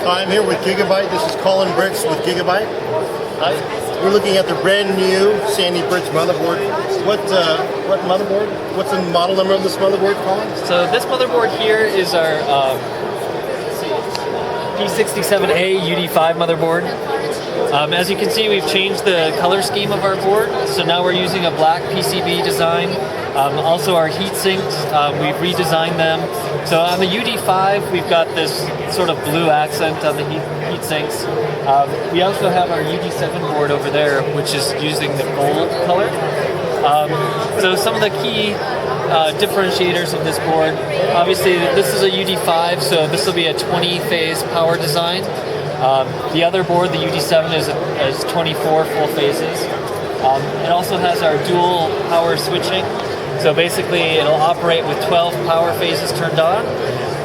Hi, I'm here with Gigabyte. This is Colin Brix with Gigabyte. Hi. We're looking at the brand new Sandy Bridge motherboard. What motherboard? What's the model number of this motherboard, Colin? So this motherboard here is our P67A UD5 motherboard. As you can see, we've changed the color scheme of our board. So now we're using a black PCB design. Also our heat sinks, we've redesigned them. So on the UD5, we've got this sort of blue accent on the heat sinks. We also have our UD7 board over there, which is using the gold color. So some of the key differentiators of this board, obviously this is a UD5, so this will be a 20-phase power design. The other board, the UD7, is 24 full phases. It also has our dual power switching. So basically it'll operate with 12 power phases turned on.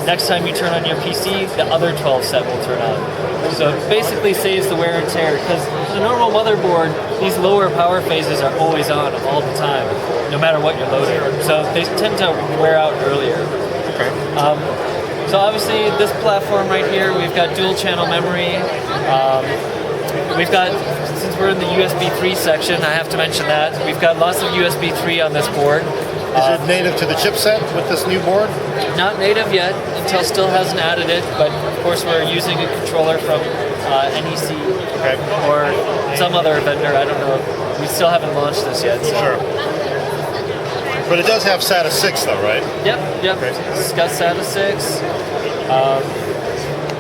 Next time you turn on your PC, the other 12 set will turn on. So it basically saves the wear and tear, because the normal motherboard, these lower power phases are always on all the time, no matter what you're loading. So they tend to wear out earlier. Okay. So obviously this platform right here, we've got dual channel memory. We've got, since we're in the USB 3 section, I have to mention that, we've got lots of USB 3 on this board. Is it native to the chipset with this new board? Not native yet. Intel still hasn't added it, but of course we're using a controller from NEC or some other vendor, I don't know. We still haven't launched this yet. So. Sure. But it does have SATA 6 though, right? Yep. Okay. It's got SATA 6.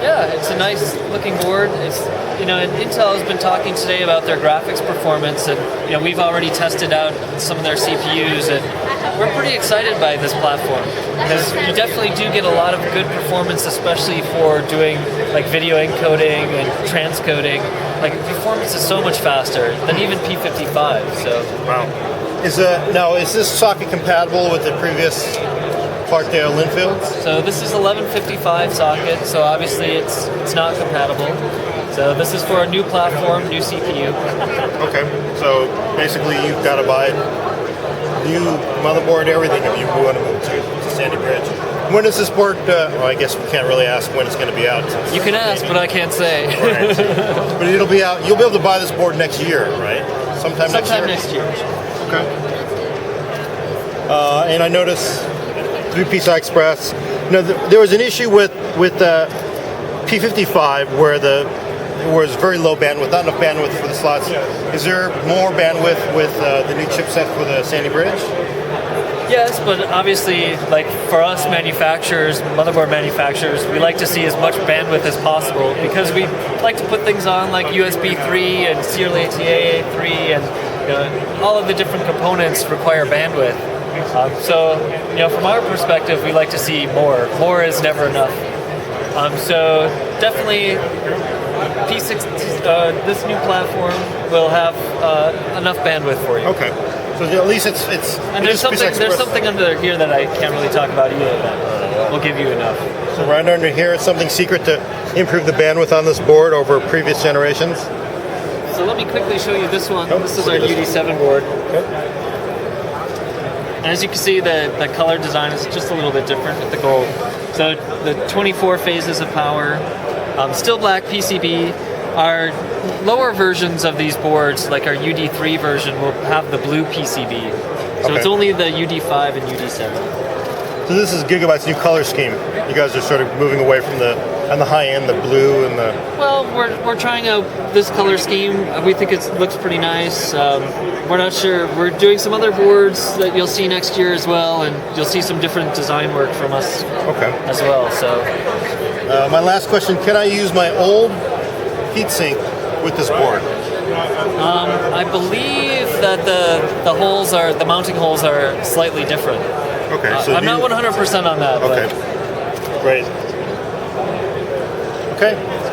Yeah, it's a nice looking board. It's, and Intel has been talking today about their graphics performance, and we've already tested out some of their CPUs, and we're pretty excited by this platform because you definitely do get a lot of good performance, especially for doing like video encoding and transcoding. Like performance is so much faster than even P55. So wow. Is this socket compatible with the previous Clarkdale Linfield? So this is 1155 socket, so obviously it's not compatible. So this is for a new platform, new CPU. Okay, so basically you've got to buy new motherboard, everything if you want to move to Sandy Bridge. When is this board, well, I guess we can't really ask when it's going to be out. You can ask, but I can't say. Right. But it'll be out, you'll be able to buy this board next year, right? Sometime next year? Okay. And I noticed through PCI Express, there was an issue with P55 where there was very low bandwidth, not enough bandwidth for the slots. Is there more bandwidth with the new chipset for the Sandy Bridge? Yes, but obviously, like for us manufacturers, motherboard manufacturers, we like to see as much bandwidth as possible because we like to put things on like USB 3 and serial ATA 3, and all of the different components require bandwidth. So, from our perspective, we like to see more. More is never enough. So definitely, this new platform will have enough bandwidth for you. Okay. So at least it's and there's something under here that I can't really talk about either that will give you enough. So right under here, it's something secret to improve the bandwidth on this board over previous generations. So let me quickly show you this one. This is our UD7 board. Okay. And as you can see, the color design is just a little bit different with the gold. So the 24 phases of power, still black PCB. Our lower versions of these boards, like our UD3 version, will have the blue PCB. So it's only the UD5 and UD7. So this is Gigabyte's new color scheme. You guys are sort of moving away from on the high end, the blue and the... Well, we're trying out this color scheme. We think it looks pretty nice. We're not sure. We're doing some other boards that you'll see next year as well, and you'll see some different design work from us as well. So, my last question, can I use my old heatsink with this board? I believe that the mounting holes are slightly different. Okay, so I'm not 100% on that. Okay, but. great. Okay.